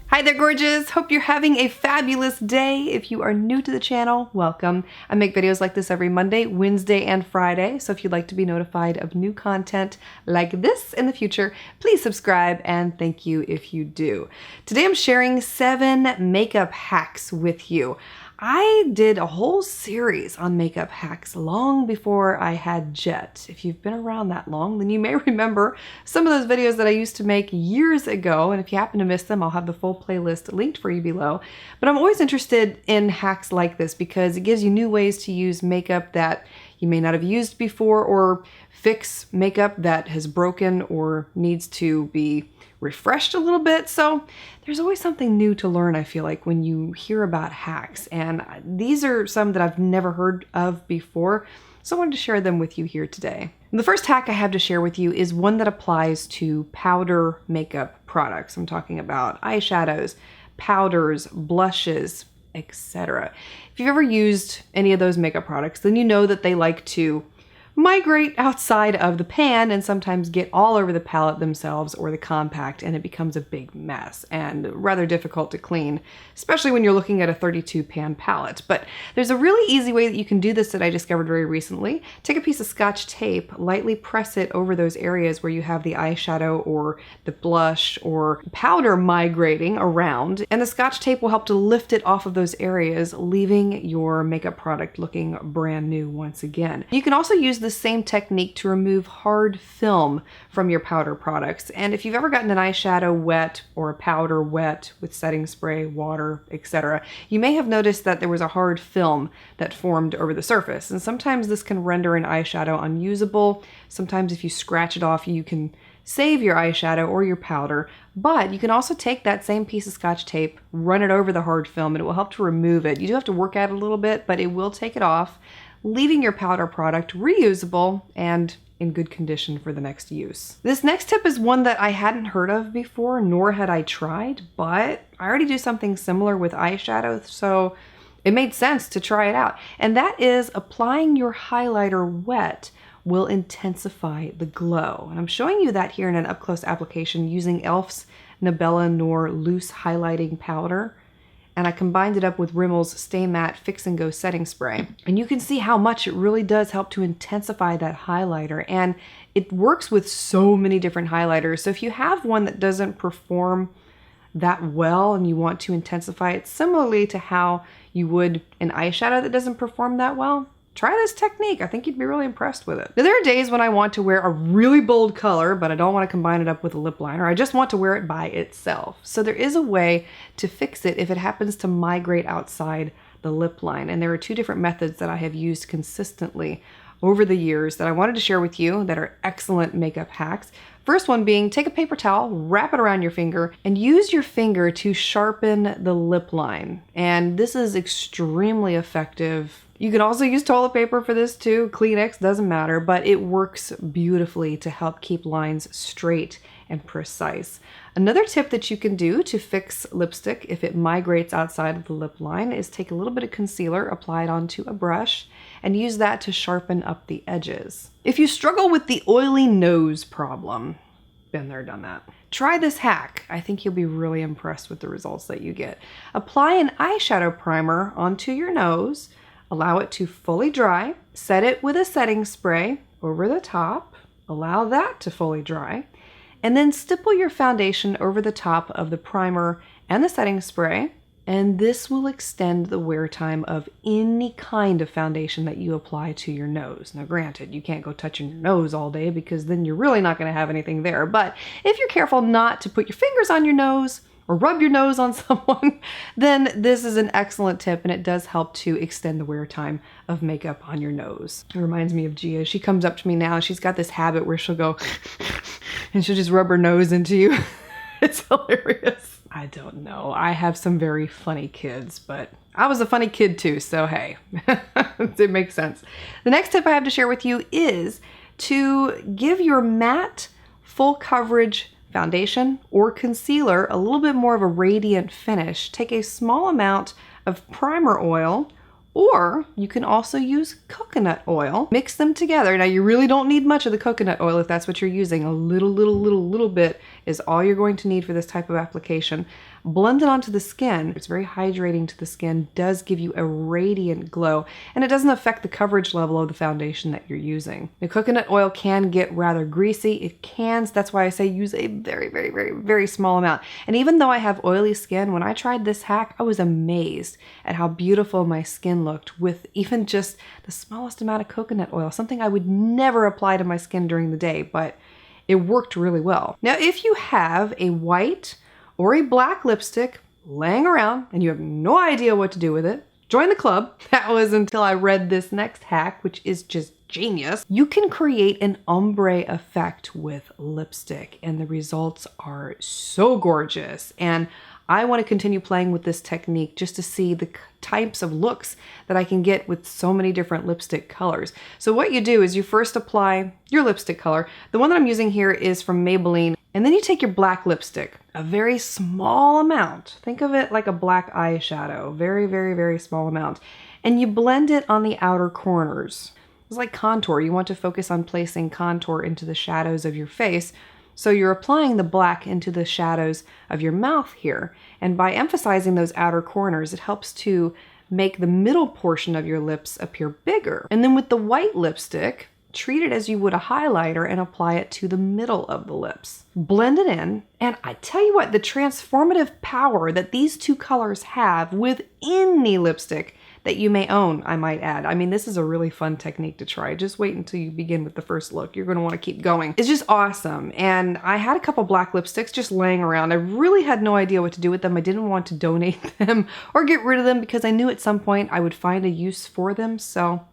Hi there, gorgeous! Hope you're having a fabulous day. If you are new to the channel, welcome. I make videos like this every Monday, Wednesday, and Friday, so if you'd like to be notified of new content like this in the future, please subscribe, and thank you if you do. Today I'm sharing 7 makeup hacks with you. I did a whole series on makeup hacks long before I had Jet. If you've been around that long, then you may remember some of those videos that I used to make years ago, and if you happen to miss them, I'll have the full playlist linked for you below. But I'm always interested in hacks like this because it gives you new ways to use makeup that you may not have used before, or fix makeup that has broken or needs to be refreshed a little bit. So there's always something new to learn, I feel like, when you hear about hacks. And these are some that I've never heard of before, so I wanted to share them with you here today. And the first hack I have to share with you is one that applies to powder makeup products. I'm talking about eyeshadows, powders, blushes, etc. If you've ever used any of those makeup products, then you know that they like to migrate outside of the pan and sometimes get all over the palette themselves or the compact, and it becomes a big mess and rather difficult to clean, especially when you're looking at a 32 pan palette. But there's a really easy way that you can do this that I discovered very recently. Take a piece of Scotch tape, lightly press it over those areas where you have the eyeshadow or the blush or powder migrating around, and the Scotch tape will help to lift it off of those areas, leaving your makeup product looking brand new once again. You can also use the same technique to remove hard film from your powder products. And if you've ever gotten an eyeshadow wet or a powder wet with setting spray, water, etc., you may have noticed that there was a hard film that formed over the surface. And sometimes this can render an eyeshadow unusable. Sometimes if you scratch it off, you can save your eyeshadow or your powder, but you can also take that same piece of Scotch tape, run it over the hard film, and it will help to remove it. You do have to work at it a little bit, but it will take it off, leaving your powder product reusable and in good condition for the next use. This next tip is one that I hadn't heard of before, nor had I tried, but I already do something similar with eyeshadow, so it made sense to try it out. And that is applying your highlighter wet will intensify the glow. And I'm showing you that here in an up-close application using e.l.f.'s Nabella Noir Loose Highlighting Powder. And I combined it up with Rimmel's Stay Matte Fix and Go Setting Spray. And you can see how much it really does help to intensify that highlighter. And it works with so many different highlighters. So if you have one that doesn't perform that well and you want to intensify it similarly to how you would an eyeshadow that doesn't perform that well, try this technique. I think you'd be really impressed with it. Now, there are days when I want to wear a really bold color, but I don't want to combine it up with a lip liner. I just want to wear it by itself. So there is a way to fix it if it happens to migrate outside the lip line. And there are 2 different methods that I have used consistently over the years that I wanted to share with you that are excellent makeup hacks. First one being, take a paper towel, wrap it around your finger, and use your finger to sharpen the lip line. And this is extremely effective. You can also use toilet paper for this too, Kleenex, doesn't matter, but it works beautifully to help keep lines straight and precise. Another tip that you can do to fix lipstick if it migrates outside of the lip line is take a little bit of concealer, apply it onto a brush, and use that to sharpen up the edges. If you struggle with the oily nose problem, been there, done that, try this hack. I think you'll be really impressed with the results that you get. Apply an eyeshadow primer onto your nose, allow it to fully dry, set it with a setting spray over the top, allow that to fully dry, and then stipple your foundation over the top of the primer and the setting spray, and this will extend the wear time of any kind of foundation that you apply to your nose. Now granted, you can't go touching your nose all day because then you're really not going to have anything there, but if you're careful not to put your fingers on your nose or rub your nose on someone, then this is an excellent tip, and it does help to extend the wear time of makeup on your nose. It reminds me of Gia. She comes up to me now, she's got this habit where she'll go and she'll just rub her nose into you. It's hilarious. I don't know. I have some very funny kids, but I was a funny kid too, so hey, it makes sense. The next tip I have to share with you is to give your matte full coverage foundation or concealer a little bit more of a radiant finish. Take a small amount of primer oil Or you can also use coconut oil. Mix them together. Now you really don't need much of the coconut oil if that's what you're using. A little bit is all you're going to need for this type of application. Blend it onto the skin. It's very hydrating to the skin, does give you a radiant glow, and it doesn't affect the coverage level of the foundation that you're using. The coconut oil can get rather greasy. It can, so that's why I say use a very small amount. And even though I have oily skin, when I tried this hack, I was amazed at how beautiful my skin looked with even just the smallest amount of coconut oil, something I would never apply to my skin during the day, but it worked really well. Now, if you have a white or a black lipstick laying around and you have no idea what to do with it, join the club. That was until I read this next hack, which is just genius. You can create an ombre effect with lipstick, and the results are so gorgeous. And I want to continue playing with this technique just to see the types of looks that I can get with so many different lipstick colors. So what you do is you first apply your lipstick color. The one that I'm using here is from Maybelline. And then you take your black lipstick, a very small amount. Think of it like a black eyeshadow, very small amount. And you blend it on the outer corners. It's like contour. You want to focus on placing contour into the shadows of your face. So you're applying the black into the shadows of your mouth here. And by emphasizing those outer corners, it helps to make the middle portion of your lips appear bigger. And then with the white lipstick, treat it as you would a highlighter and apply it to the middle of the lips. Blend it in, and I tell you what, the transformative power that these two colors have with any lipstick that you may own, I might add. I mean, this is a really fun technique to try. Just wait until you begin with the first look. You're gonna wanna keep going. It's just awesome. And I had a couple black lipsticks just laying around. I really had no idea what to do with them. I didn't want to donate them or get rid of them because I knew at some point I would find a use for them, so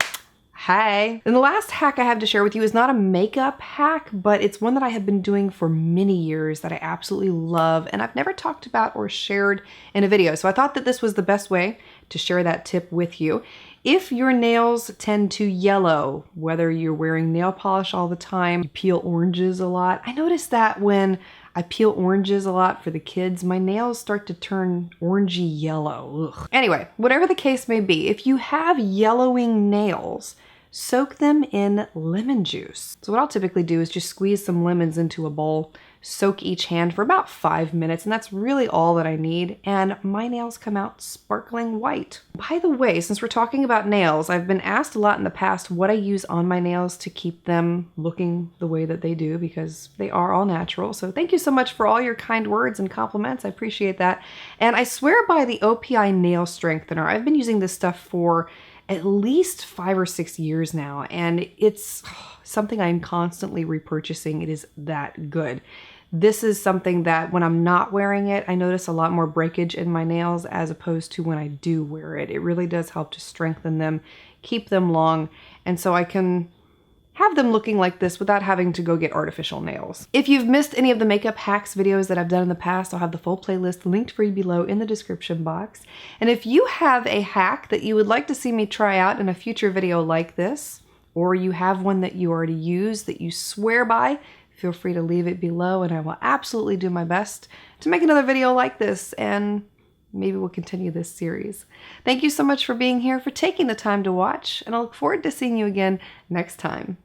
hey. And the last hack I have to share with you is not a makeup hack, but it's one that I have been doing for many years that I absolutely love and I've never talked about or shared in a video. So I thought that this was the best way to share that tip with you. If your nails tend to yellow, whether you're wearing nail polish all the time, you peel oranges a lot. I notice that when I peel oranges a lot for the kids, my nails start to turn orangey yellow. Ugh. Anyway, whatever the case may be, if you have yellowing nails, soak them in lemon juice. So what I'll typically do is just squeeze some lemons into a bowl, soak each hand for about 5 minutes, and that's really all that I need, and my nails come out sparkling white. By the way, since we're talking about nails, I've been asked a lot in the past what I use on my nails to keep them looking the way that they do, because they are all natural. So thank you so much for all your kind words and compliments. I appreciate that. And I swear by the OPI Nail Strengthener. I've been using this stuff for at least 5 or 6 years now, and it's something I'm constantly repurchasing. It is that good. This is something that when I'm not wearing it, I notice a lot more breakage in my nails as opposed to when I do wear it. It really does help to strengthen them, keep them long, and so I can have them looking like this without having to go get artificial nails. If you've missed any of the makeup hacks videos that I've done in the past, I'll have the full playlist linked for you below in the description box. And if you have a hack that you would like to see me try out in a future video like this, or you have one that you already use that you swear by, feel free to leave it below and I will absolutely do my best to make another video like this, and maybe we'll continue this series. Thank you so much for being here, for taking the time to watch, and I look forward to seeing you again next time.